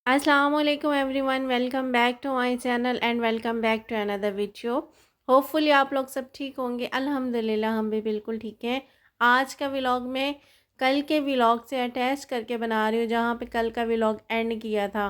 Assalamu alaikum everyone, welcome back to my channel and welcome back to another video. Hopefully आप लोग सब ठीक होंगे। अल्हम्दुलिल्लाह हम भी बिल्कुल ठीक हैं। आज का व्लॉग मैं कल के व्लॉग से अटैच करके बना रही हूँ, जहाँ पे कल का व्लॉग एंड किया था।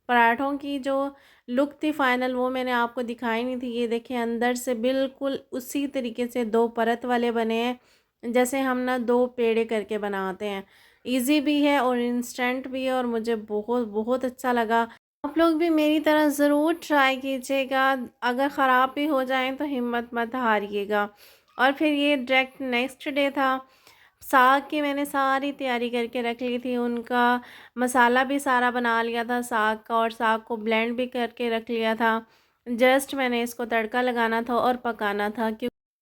पराठों की जो लुक थी फाइनल, वो मैंने आपको दिखाई नहीं थी। ये देखिए अंदर से बिल्कुल उसी तरीके से दो परत वाले बने हैं, जैसे हम ना दो पेड़े करके बनाते हैं। इजी भी है और इंस्टेंट भी है और मुझे बहुत बहुत अच्छा लगा। आप लोग भी मेरी तरह ज़रूर ट्राई कीजिएगा। अगर ख़राब भी हो जाए तो हिम्मत मत हारिएगा। और फिर ये डायरेक्ट नेक्स्ट डे था। साग की मैंने सारी तैयारी करके रख ली थी, उनका मसाला भी सारा बना लिया था साग का, और साग को ब्लेंड भी करके रख लिया था। जस्ट मैंने इसको तड़का लगाना था और पकाना था।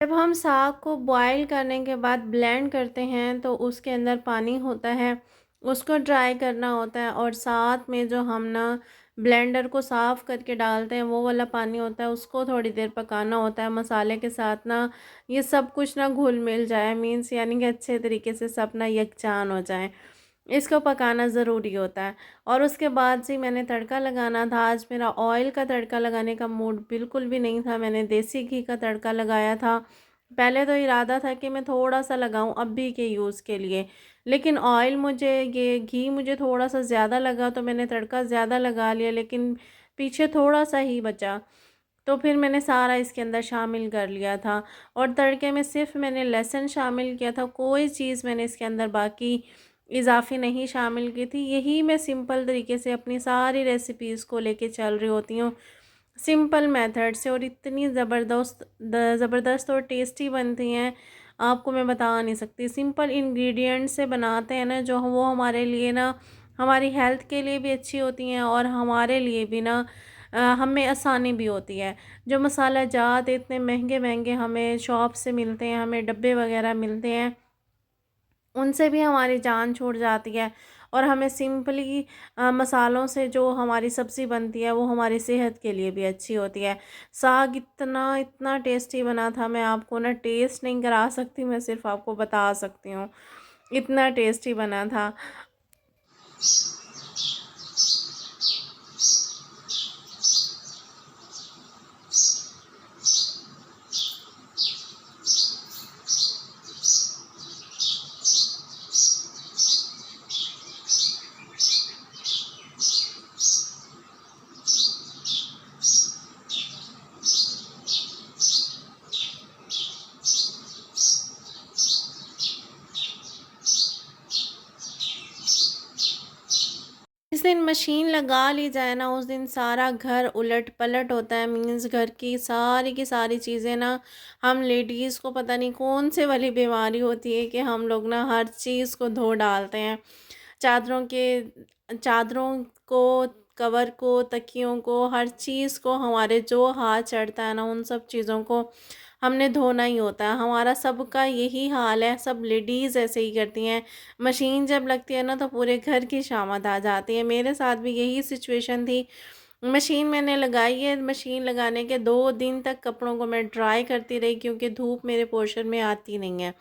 जब हम साग को बॉईल करने के बाद ब्लेंड करते हैं तो उसके अंदर पानी होता है, उसको ड्राई करना होता है, और साथ में जो हम ना ब्लेंडर को साफ़ करके डालते हैं वो वाला पानी होता है, उसको थोड़ी देर पकाना होता है मसाले के साथ ना। ये सब कुछ ना घुल मिल जाए, मीन्स यानी कि अच्छे तरीके से सब ना यकजान हो जाए, इसको पकाना ज़रूरी होता है। और उसके बाद से मैंने तड़का लगाना था। आज मेरा ऑयल का तड़का लगाने का मूड बिल्कुल भी नहीं था, मैंने देसी घी का तड़का लगाया था। पहले तो इरादा था कि मैं थोड़ा सा लगाऊं अभी के यूज़ के लिए, लेकिन ऑयल मुझे ये घी मुझे थोड़ा सा ज़्यादा लगा तो मैंने तड़का ज़्यादा लगा लिया, लेकिन पीछे थोड़ा सा ही बचा। तो फिर मैंने सारा इसके अंदर शामिल कर लिया था। और तड़के में सिर्फ मैंने लहसुन शामिल किया था, कोई चीज़ मैंने इसके अंदर बाकी इजाफ़ी नहीं शामिल की थी। यही मैं सिंपल तरीके से अपनी सारी रेसिपीज़ को लेके चल रही होती हूँ, सिंपल मेथड से, और इतनी ज़बरदस्त और टेस्टी बनती हैं, आपको मैं बता नहीं सकती। सिंपल इंग्रेडिएंट से बनाते हैं ना जो, वो हमारे लिए ना हमारी हेल्थ के लिए भी अच्छी होती हैं और हमारे लिए भी ना हमें आसानी भी होती है। जो मसाला जात इतने महंगे महंगे हमें शॉप से मिलते हैं, हमें डब्बे वगैरह मिलते हैं, उनसे भी हमारी जान छूट जाती है। और हमें सिंपली मसालों से जो हमारी सब्ज़ी बनती है वो हमारी सेहत के लिए भी अच्छी होती है। साग इतना इतना टेस्टी बना था, मैं आपको ना टेस्ट नहीं करा सकती, मैं सिर्फ़ आपको बता सकती हूँ, इतना टेस्टी बना था। जिस दिन मशीन लगा ली जाए ना, उस दिन सारा घर उलट पलट होता है। मीन्स घर की सारी चीज़ें ना, हम लेडीज़ को पता नहीं कौन से वाली बीमारी होती है कि हम लोग ना हर चीज़ को धो डालते हैं। चादरों के चादरों को, कवर को, तकियों को, हर चीज़ को, हमारे जो हाथ चढ़ता है ना उन सब चीज़ों को हमने धोना ही होता है। हमारा सबका यही हाल है, सब लेडीज़ ऐसे ही करती हैं। मशीन जब लगती है ना तो पूरे घर की शामत आ जाती है। मेरे साथ भी यही सिचुएशन थी। मशीन मैंने लगाई है, मशीन लगाने के 2 दिन तक कपड़ों को मैं ड्राई करती रही, क्योंकि धूप मेरे पोर्शन में आती नहीं है।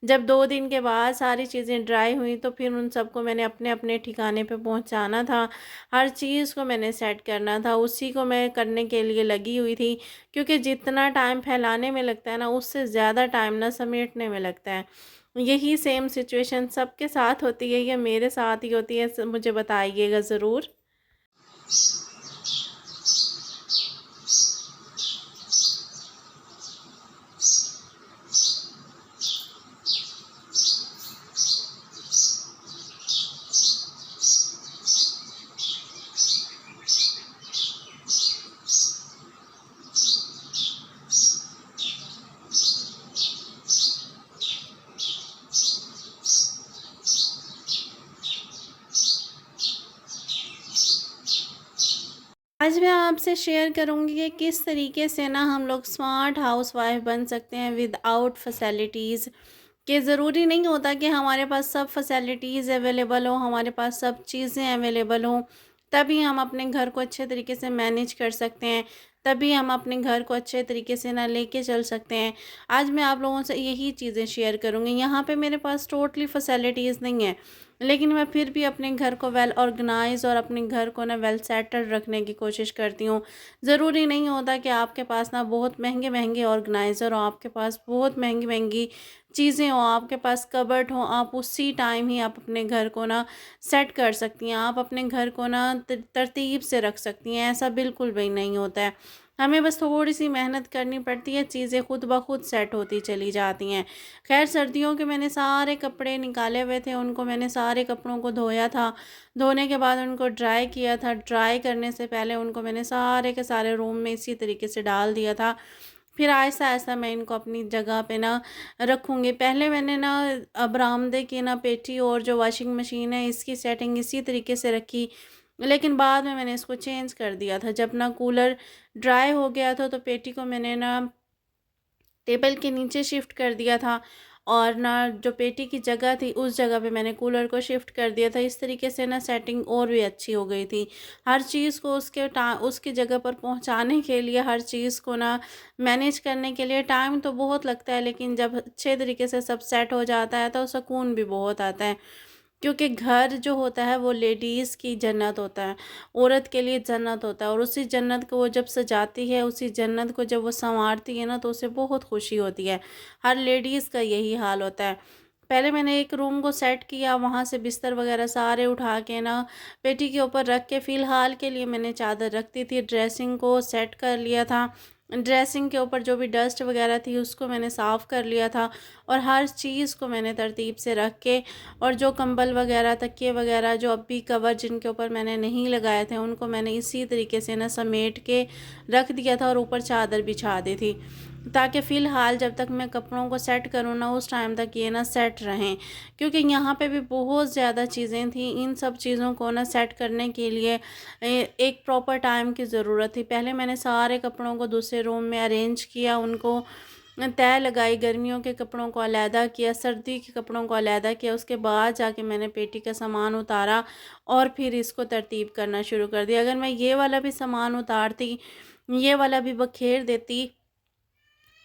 जब 2 दिन के बाद सारी चीज़ें ड्राई हुई तो फिर उन सबको मैंने अपने-अपने ठिकाने पे पहुँचाना था। हर चीज़ को मैंने सेट करना था, उसी को मैं करने के लिए लगी हुई थी, क्योंकि जितना टाइम फैलाने में लगता है ना, उससे ज़्यादा टाइम ना समेटने में लगता है। यही सेम सिचुएशन सबके साथ होती है या मेरे साथ ही होती है, मुझे बताइएगा ज़रूर। आज मैं आपसे शेयर करूँगी कि किस तरीके से ना हम लोग स्मार्ट हाउसवाइफ बन सकते हैं विदाउट फैसिलिटीज़। कि ज़रूरी नहीं होता कि हमारे पास सब फैसिलिटीज़ अवेलेबल हो, हमारे पास सब चीज़ें अवेलेबल हों, तभी हम अपने घर को अच्छे तरीके से मैनेज कर सकते हैं, तभी हम अपने घर को अच्छे तरीके से ना लेके चल सकते हैं। आज मैं आप लोगों से यही चीज़ें शेयर करूँगी। यहाँ पे मेरे पास टोटली फैसिलिटीज़ नहीं है, लेकिन मैं फिर भी अपने घर को वेल ऑर्गेनाइज़ और अपने घर को ना वेल सेटल्ड रखने की कोशिश करती हूँ। ज़रूरी नहीं होता कि आपके पास ना बहुत महँगे-महँगे ऑर्गेनाइज़र हो, आपके पास बहुत महँगी-महँगी चीज़ें हों, आपके पास कबर्ड हो, आप उसी टाइम ही आप अपने घर को ना सेट कर सकती हैं। आप अपने घर को ना तरतीब से रख सकती हैं, ऐसा बिल्कुल भी नहीं होता है। हमें बस थोड़ी-सी मेहनत करनी पड़ती है, चीज़ें खुद ब खुद सेट होती चली जाती हैं। ख़ैर सर्दियों के मैंने सारे कपड़े निकाले हुए थे, उनको मैंने सारे कपड़ों को धोया था। धोने के बाद उनको ड्राई किया था, ड्राई करने से पहले उनको मैंने सारे के सारे रूम में इसी तरीके से डाल दिया था। फिर आहिस्ता-आहिस्ता मैं इनको अपनी जगह पे ना रखूँगी। पहले मैंने ना बरामदे की ना पेटी और जो वॉशिंग मशीन है इसकी सेटिंग इसी तरीके से रखी, लेकिन बाद में मैंने इसको चेंज कर दिया था। जब ना कूलर ड्राई हो गया था तो पेटी को मैंने ना टेबल के नीचे शिफ्ट कर दिया था और ना जो पेटी की जगह थी उस जगह पे मैंने कूलर को शिफ्ट कर दिया था। इस तरीके से ना सेटिंग और भी अच्छी हो गई थी। हर चीज़ को उसकी जगह पर पहुंचाने के लिए, हर चीज़ को ना मैनेज करने के लिए टाइम तो बहुत लगता है, लेकिन जब अच्छे तरीके से सब सेट हो जाता है तो सुकून भी बहुत आता है। क्योंकि घर जो होता है वो लेडीज़ की जन्नत होता है, औरत के लिए जन्नत होता है, और उसी जन्नत को वो जब सजाती है, उसी जन्नत को जब वो सँवारती है ना, तो उसे बहुत खुशी होती है। हर लेडीज़ का यही हाल होता है। पहले मैंने एक रूम को सेट किया, वहाँ से बिस्तर वग़ैरह सारे उठा के ना पेटी के ऊपर रख के, फ़िलहाल के लिए मैंने चादर रख दी थी, ड्रेसिंग को सेट कर लिया था। ड्रेसिंग के ऊपर जो भी डस्ट वग़ैरह थी उसको मैंने साफ़ कर लिया था, और हर चीज़ को मैंने तरतीब से रख के, और जो कंबल वग़ैरह, तकिए वग़ैरह, जो अब भी कवर जिनके ऊपर मैंने नहीं लगाए थे, उनको मैंने इसी तरीके से ना समेट के रख दिया था और ऊपर चादर बिछा दी थी। ताकि फ़िलहाल जब तक मैं कपड़ों को सेट करूँ ना, उस टाइम तक ये ना सेट रहें। क्योंकि यहाँ पे भी बहुत ज़्यादा चीज़ें थी, इन सब चीज़ों को ना सेट करने के लिए एक प्रॉपर टाइम की ज़रूरत थी। पहले मैंने सारे कपड़ों को दूसरे रूम में अरेंज किया, उनको तह लगाई, गर्मियों के कपड़ों को अलहदा किया, सर्दी के कपड़ों को अलहदा किया, उसके बाद जाके मैंने पेटी का सामान उतारा और फिर इसको तरतीब करना शुरू कर दिया। अगर मैं ये वाला भी सामान उतारती, ये वाला भी बखेर देती,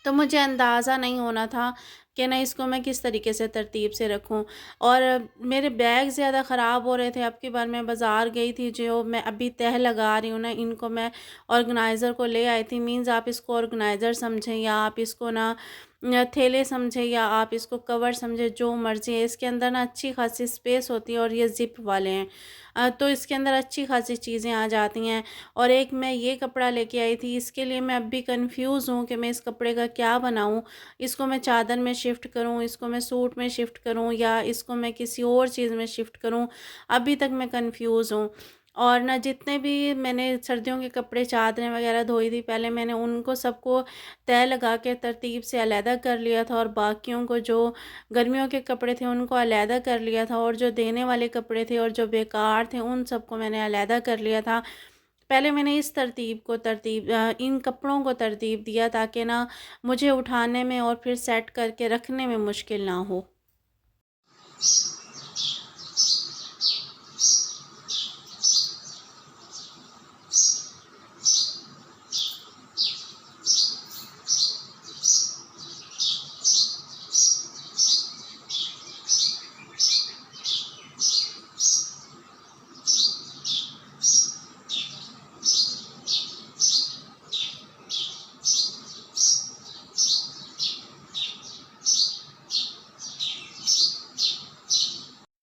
तो मुझे अंदाज़ा नहीं होना था कि ना इसको मैं किस तरीके से तरतीब से रखूं। और मेरे बैग ज़्यादा ख़राब हो रहे थे। अब की बार मैं बाज़ार गई थी, जो मैं अभी तह लगा रही हूँ ना, इनको मैं ऑर्गेनाइज़र को ले आई थी। मीन्स आप इसको ऑर्गेनाइज़र समझें, या आप इसको ना थैले समझें, या आप इसको कवर समझें, जो मर्ज़ी है। इसके अंदर ना अच्छी खासी स्पेस होती है और ये ज़िप वाले हैं, तो इसके अंदर अच्छी खासी चीज़ें आ जाती हैं। और एक मैं ये कपड़ा लेके आई थी, इसके लिए मैं अब भी कन्फ्यूज़ हूँ कि मैं इस कपड़े का क्या बनाऊँ। इसको मैं चादर में शिफ्ट करूँ, इसको मैं सूट में शिफ्ट करूँ, या इसको मैं किसी और चीज़ में शिफ्ट करूँ, अभी तक मैं कन्फ्यूज़ हूँ। और ना जितने भी मैंने सर्दियों के कपड़े, चादरें वग़ैरह धोई थी, पहले मैंने उनको सबको तह लगा के तरतीब से अलहदा कर लिया था, और बाकियों को जो गर्मियों के कपड़े थे उनको अलहदा कर लिया था, और जो देने वाले कपड़े थे और जो बेकार थे उन सबको मैंने अलहदा कर लिया था। पहले मैंने इस इन कपड़ों को तरतीब दिया, ताकि ना मुझे उठाने में और फिर सेट करके रखने में मुश्किल ना हो।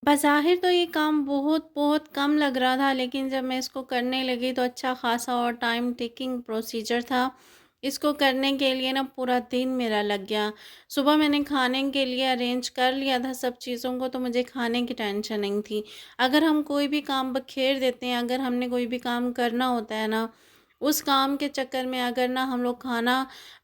बज़ाहिर तो ये काम बहुत-बहुत कम लग रहा था, लेकिन जब मैं इसको करने लगी तो अच्छा ख़ासा और टाइम टेकिंग प्रोसीजर था। इसको करने के लिए ना पूरा दिन मेरा लग गया। सुबह मैंने खाने के लिए अरेंज कर लिया था सब चीज़ों को, तो मुझे खाने की टेंशन नहीं थी। अगर हम कोई भी काम बखेर देते हैं, अगर हमने कोई भी काम करना होता है ना, उस काम के चक्कर में अगर ना हम लोग खाना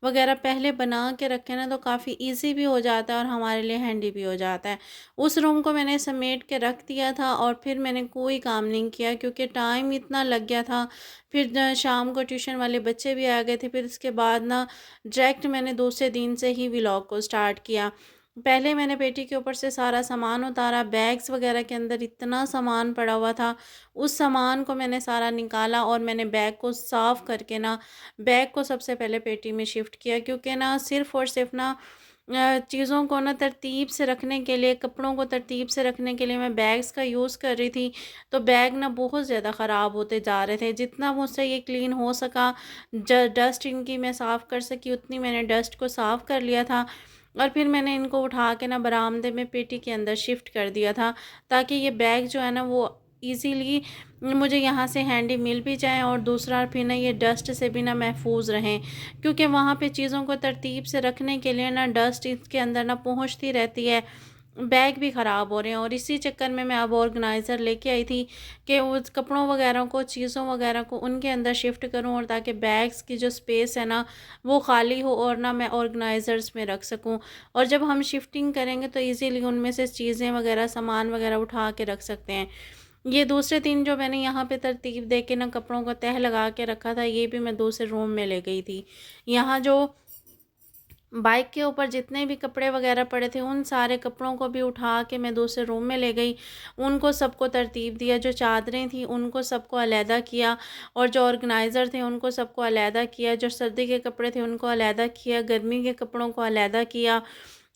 वग़ैरह पहले बना के रखें ना, तो काफ़ी ईज़ी भी हो जाता है और हमारे लिए हैंडी भी हो जाता है। उस रूम को मैंने समेट के रख दिया था और फिर मैंने कोई काम नहीं किया, क्योंकि टाइम इतना लग गया था। फिर शाम को ट्यूशन वाले बच्चे भी आ गए थे। फिर इसके बाद ना डायरेक्ट मैंने दूसरे दिन से ही व्लॉग को स्टार्ट किया। पहले मैंने पेटी के ऊपर से सारा सामान उतारा, बैग्स वगैरह के अंदर इतना सामान पड़ा हुआ था, उस सामान को मैंने सारा निकाला और मैंने बैग को साफ़ करके ना बैग को सबसे पहले पेटी में शिफ्ट किया, क्योंकि ना सिर्फ़ और सिर्फ ना चीज़ों को ना तरतीब से रखने के लिए, कपड़ों को तरतीब से रखने के लिए मैं बैग्स का यूज़ कर रही थी, तो बैग ना बहुत ज़्यादा ख़राब होते जा रहे थे। जितना मुझसे ये क्लीन हो सका, ज डस्ट इनकी मैं साफ़ कर सकी, उतनी मैंने डस्ट को साफ़ कर लिया था। और फिर मैंने इनको उठा के ना बरामदे में पेटी के अंदर शिफ्ट कर दिया था, ताकि ये बैग जो है ना वो ईज़िली मुझे यहाँ से हैंडी मिल भी जाएँ, और दूसरा फिर ना ये डस्ट से भी ना महफूज़ रहें। क्योंकि वहाँ पे चीज़ों को तरतीब से रखने के लिए ना डस्ट इसके अंदर ना पहुँचती रहती है, बैग भी ख़राब हो रहे हैं। और इसी चक्कर में मैं अब ऑर्गेनाइज़र लेके आई थी कि उस कपड़ों वग़ैरह को, चीज़ों वग़ैरह को उनके अंदर शिफ्ट करूँ, और ताकि बैग्स की जो स्पेस है ना वो खाली हो, और ना मैं ऑर्गेनाइज़र्स में रख सकूँ। और जब हम शिफ्टिंग करेंगे तो ईज़िली उनमें से चीज़ें वग़ैरह, सामान वग़ैरह उठा के रख सकते हैं। ये दूसरे दिन जो मैंने यहाँ पे तरतीब दे के ना कपड़ों को तह लगा के रखा था, ये भी मैं दूसरे रूम में ले गई थी। यहाँ जो बाइक के ऊपर जितने भी कपड़े वगैरह पड़े थे, उन सारे कपड़ों को भी उठा के मैं दूसरे रूम में ले गई। उनको सबको तरतीब दिया, जो चादरें थी उनको सबको अलहदा किया, और जो ऑर्गेनाइज़र थे उनको सबको अलहदा किया, जो सर्दी के कपड़े थे उनको अलहदा किया, गर्मी के कपड़ों को अलहदा किया,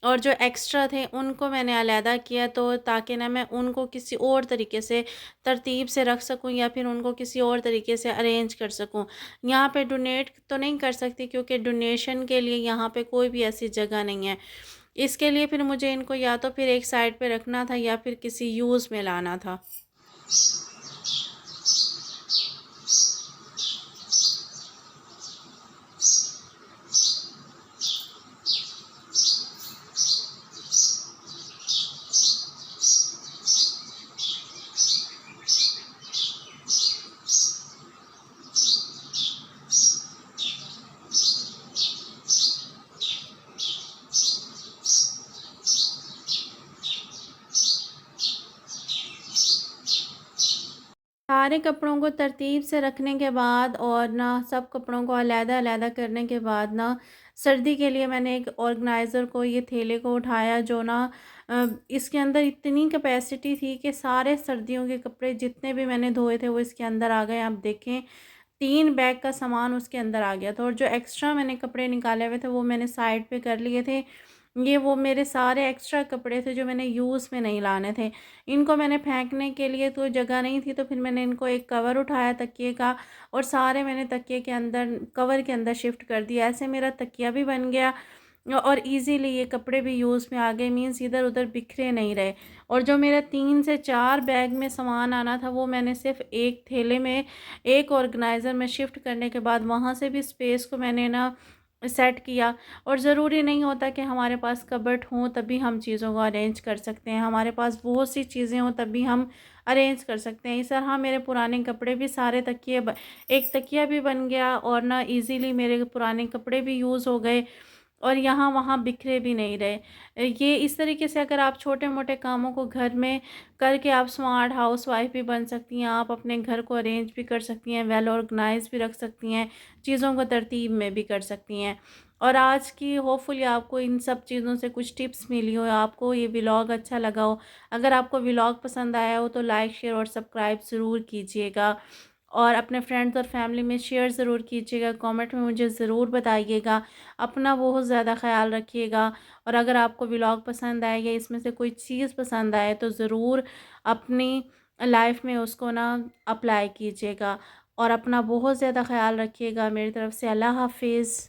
और जो एक्स्ट्रा थे उनको मैंने अलहदा किया, तो ताकि ना मैं उनको किसी और तरीके से तरतीब से रख सकूं, या फिर उनको किसी और तरीके से अरेंज कर सकूं। यहाँ पे डोनेट तो नहीं कर सकती, क्योंकि डोनेशन के लिए यहाँ पे कोई भी ऐसी जगह नहीं है। इसके लिए फिर मुझे इनको या तो फिर एक साइड पे रखना था, या फिर किसी यूज़ में लाना था। सारे कपड़ों को तरतीब से रखने के बाद, और ना सब कपड़ों को अलग-अलग करने के बाद ना, सर्दी के लिए मैंने एक ऑर्गेनाइज़र को, ये थैले को उठाया, जो ना इसके अंदर इतनी कैपेसिटी थी कि सारे सर्दियों के कपड़े जितने भी मैंने धोए थे वो इसके अंदर आ गए। आप देखें, 3 बैग का सामान उसके अंदर आ गया था, और जो एक्स्ट्रा मैंने कपड़े निकाले हुए थे वो मैंने साइड पे कर लिए थे। ये वो मेरे सारे एक्स्ट्रा कपड़े थे जो मैंने यूज़ में नहीं लाने थे। इनको मैंने फेंकने के लिए तो जगह नहीं थी, तो फिर मैंने इनको एक कवर उठाया तकिए का, और सारे मैंने तकिए के अंदर, कवर के अंदर शिफ्ट कर दिया। ऐसे मेरा तकिया भी बन गया, और इजीली ये कपड़े भी यूज़ में आ गए, मीन्स इधर उधर बिखरे नहीं रहे। और जो मेरा 3 से 4 बैग में सामान आना था, वो मैंने सिर्फ एक थैले में, एक ऑर्गेनाइज़र में शिफ्ट करने के बाद वहाँ से भी स्पेस को मैंने ना सेट किया। और ज़रूरी नहीं होता कि हमारे पास कबर्ड हो तभी हम चीज़ों को अरेंज कर सकते हैं, हमारे पास बहुत सी चीज़ें हों तभी हम अरेंज कर सकते हैं। इस तरह मेरे पुराने कपड़े भी सारे एक तकिया भी बन गया, और ना इजीली मेरे पुराने कपड़े भी यूज़ हो गए, और यहाँ वहाँ बिखरे भी नहीं रहे। ये इस तरीके से अगर आप छोटे-मोटे कामों को घर में करके आप स्मार्ट हाउसवाइफ़ भी बन सकती हैं, आप अपने घर को अरेंज भी कर सकती हैं, वेल ऑर्गनाइज़ भी रख सकती हैं, चीज़ों को तरतीब में भी कर सकती हैं। और आज की होपफुली आपको इन सब चीज़ों से कुछ टिप्स मिली हो, आपको ये व्लॉग अच्छा लगा हो। अगर आपको व्लॉग पसंद आया हो तो लाइक, शेयर और सब्सक्राइब ज़रूर कीजिएगा, और अपने फ्रेंड्स और फैमिली में शेयर ज़रूर कीजिएगा। कमेंट में मुझे ज़रूर बताइएगा। अपना बहुत ज़्यादा ख़्याल रखिएगा, और अगर आपको व्लॉग पसंद आए या इसमें से कोई चीज़ पसंद आए तो ज़रूर अपनी लाइफ में उसको ना अप्लाई कीजिएगा, और अपना बहुत ज़्यादा ख़्याल रखिएगा। मेरी तरफ़ से अल्लाह हाफ़िज़।